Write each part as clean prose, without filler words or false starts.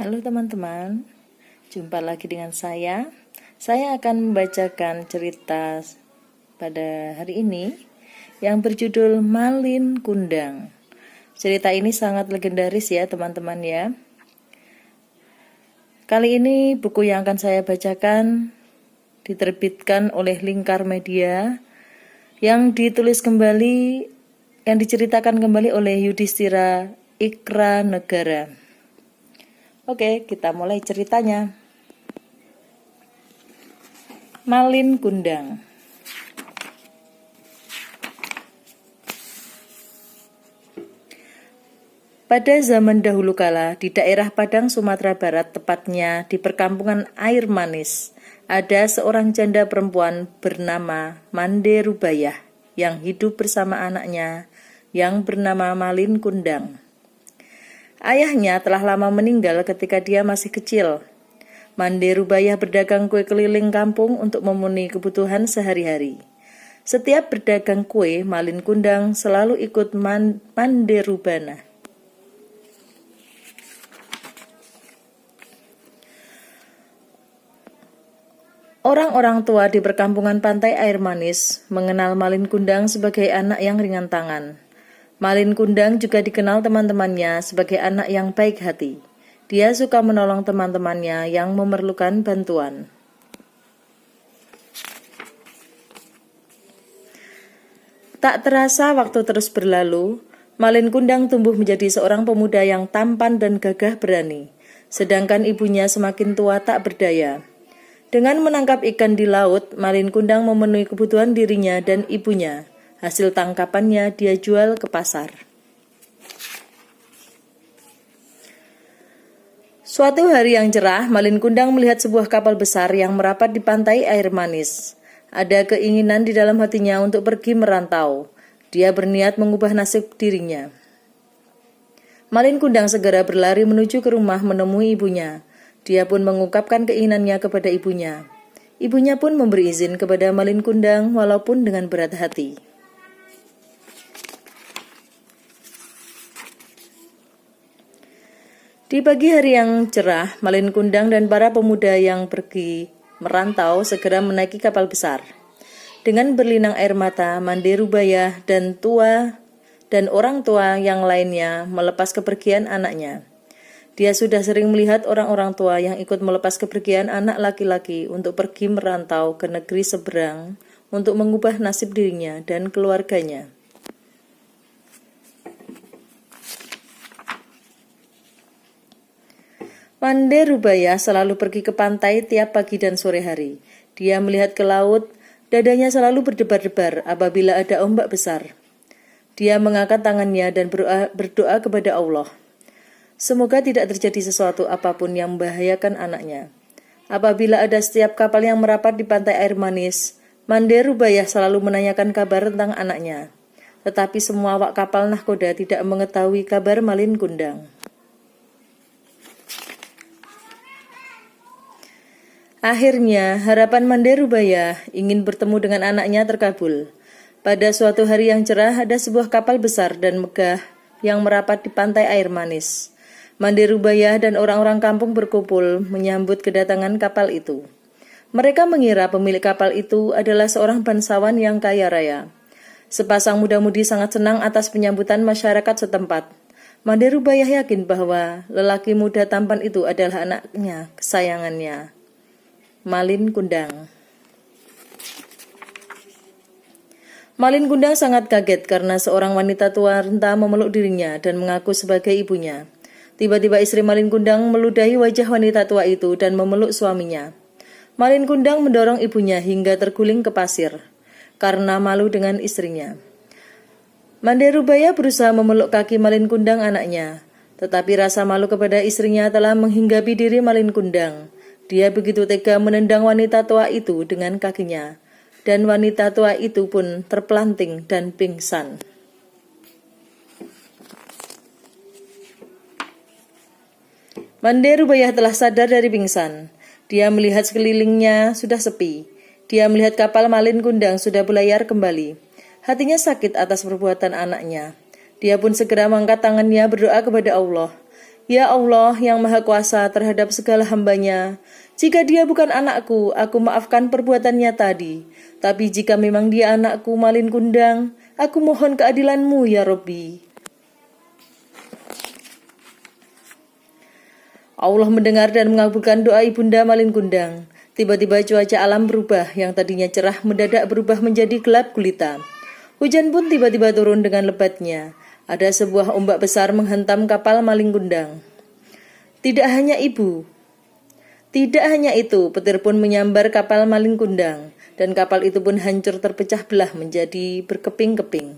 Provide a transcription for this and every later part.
Halo teman-teman, jumpa lagi dengan saya. Saya akan membacakan cerita pada hari ini yang berjudul Malin Kundang. Cerita ini sangat legendaris ya teman-teman ya. Kali ini buku yang akan saya bacakan diterbitkan oleh Lingkar Media yang diceritakan kembali oleh Yudhistira Ikra Negara. Oke, kita mulai ceritanya. Malin Kundang. Pada zaman dahulu kala, di daerah Padang, Sumatera Barat, tepatnya di perkampungan Air Manis, ada seorang janda perempuan bernama Mande Rubayah yang hidup bersama anaknya yang bernama Malin Kundang. Ayahnya telah lama meninggal ketika dia masih kecil. Mande Rubayah berdagang kue keliling kampung untuk memenuhi kebutuhan sehari-hari. Setiap berdagang kue, Malin Kundang selalu ikut Mande Rubana. Orang-orang tua di perkampungan pantai Air Manis mengenal Malin Kundang sebagai anak yang ringan tangan. Malin Kundang juga dikenal teman-temannya sebagai anak yang baik hati. Dia suka menolong teman-temannya yang memerlukan bantuan. Tak terasa waktu terus berlalu, Malin Kundang tumbuh menjadi seorang pemuda yang tampan dan gagah berani, sedangkan ibunya semakin tua tak berdaya. Dengan menangkap ikan di laut, Malin Kundang memenuhi kebutuhan dirinya dan ibunya. Hasil tangkapannya dia jual ke pasar. Suatu hari yang cerah, Malin Kundang melihat sebuah kapal besar yang merapat di pantai Air Manis. Ada keinginan di dalam hatinya untuk pergi merantau. Dia berniat mengubah nasib dirinya. Malin Kundang segera berlari menuju ke rumah menemui ibunya. Dia pun mengungkapkan keinginannya kepada ibunya. Ibunya pun memberi izin kepada Malin Kundang walaupun dengan berat hati. Di pagi hari yang cerah, Malin Kundang dan para pemuda yang pergi merantau segera menaiki kapal besar. Dengan berlinang air mata, Mande Rubayah dan orang tua yang lainnya melepas kepergian anaknya. Dia sudah sering melihat orang-orang tua yang ikut melepas kepergian anak laki-laki untuk pergi merantau ke negeri seberang untuk mengubah nasib dirinya dan keluarganya. Mande Rubayah selalu pergi ke pantai tiap pagi dan sore hari. Dia melihat ke laut, dadanya selalu berdebar-debar apabila ada ombak besar. Dia mengangkat tangannya dan berdoa kepada Allah. Semoga tidak terjadi sesuatu apapun yang membahayakan anaknya. Apabila ada setiap kapal yang merapat di pantai Air Manis, Mande Rubayah selalu menanyakan kabar tentang anaknya. Tetapi semua awak kapal nahkoda tidak mengetahui kabar Malin Kundang. Akhirnya, harapan Mande Rubayah ingin bertemu dengan anaknya terkabul. Pada suatu hari yang cerah, ada sebuah kapal besar dan megah yang merapat di pantai Air Manis. Mande Rubayah dan orang-orang kampung berkumpul menyambut kedatangan kapal itu. Mereka mengira pemilik kapal itu adalah seorang bangsawan yang kaya raya. Sepasang muda-mudi sangat senang atas penyambutan masyarakat setempat. Mande Rubayah yakin bahwa lelaki muda tampan itu adalah anaknya kesayangannya, Malin Kundang. Malin Kundang sangat kaget karena seorang wanita tua renta memeluk dirinya dan mengaku sebagai ibunya. Tiba-tiba istri Malin Kundang meludahi wajah wanita tua itu dan memeluk suaminya. Malin Kundang mendorong ibunya hingga terguling ke pasir karena malu dengan istrinya. Mande Rubayah berusaha memeluk kaki Malin Kundang anaknya, tetapi rasa malu kepada istrinya telah menghinggapi diri Malin Kundang. Dia begitu tega menendang wanita tua itu dengan kakinya, dan wanita tua itu pun terpelanting dan pingsan. Mande Rubayah telah sadar dari pingsan. Dia melihat sekelilingnya sudah sepi. Dia melihat kapal Malin Kundang sudah berlayar kembali. Hatinya sakit atas perbuatan anaknya. Dia pun segera mengangkat tangannya berdoa kepada Allah. Ya Allah yang Maha Kuasa terhadap segala hamba-Nya, jika dia bukan anakku, aku maafkan perbuatannya tadi. Tapi jika memang dia anakku, Malin Kundang, aku mohon keadilan-Mu ya Robbi. Allah mendengar dan mengabulkan doa Ibunda Malin Kundang. Tiba-tiba cuaca alam berubah, yang tadinya cerah mendadak berubah menjadi gelap gulita. Hujan pun tiba-tiba turun dengan lebatnya. Ada sebuah ombak besar menghantam kapal Malin Kundang. Tidak hanya itu, petir pun menyambar kapal Malin Kundang, dan kapal itu pun hancur terpecah belah menjadi berkeping-keping.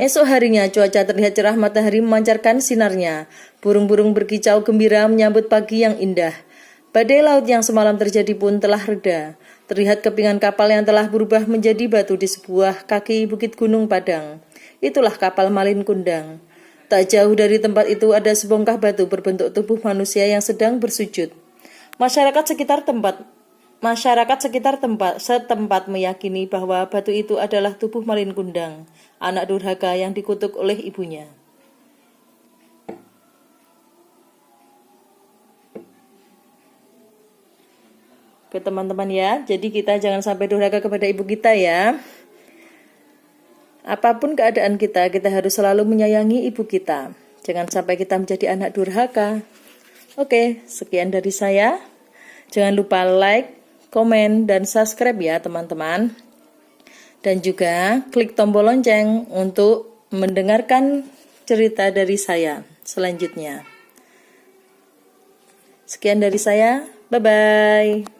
Esok harinya cuaca terlihat cerah, matahari memancarkan sinarnya. Burung-burung berkicau gembira menyambut pagi yang indah. Badai laut yang semalam terjadi pun telah reda. Terlihat kepingan kapal yang telah berubah menjadi batu di sebuah kaki bukit Gunung Padang. Itulah kapal Malin Kundang. Tak jauh dari tempat itu ada sebongkah batu berbentuk tubuh manusia yang sedang bersujud. Masyarakat sekitar setempat meyakini bahwa batu itu adalah tubuh Malin Kundang, anak durhaka yang dikutuk oleh ibunya. Oke teman-teman ya, jadi kita jangan sampai durhaka kepada ibu kita ya. Apapun keadaan kita harus selalu menyayangi ibu kita. Jangan sampai kita menjadi anak durhaka. Oke, sekian dari saya. Jangan lupa like, komen, dan subscribe ya teman-teman. Dan juga klik tombol lonceng untuk mendengarkan cerita dari saya selanjutnya. Sekian dari saya, bye-bye.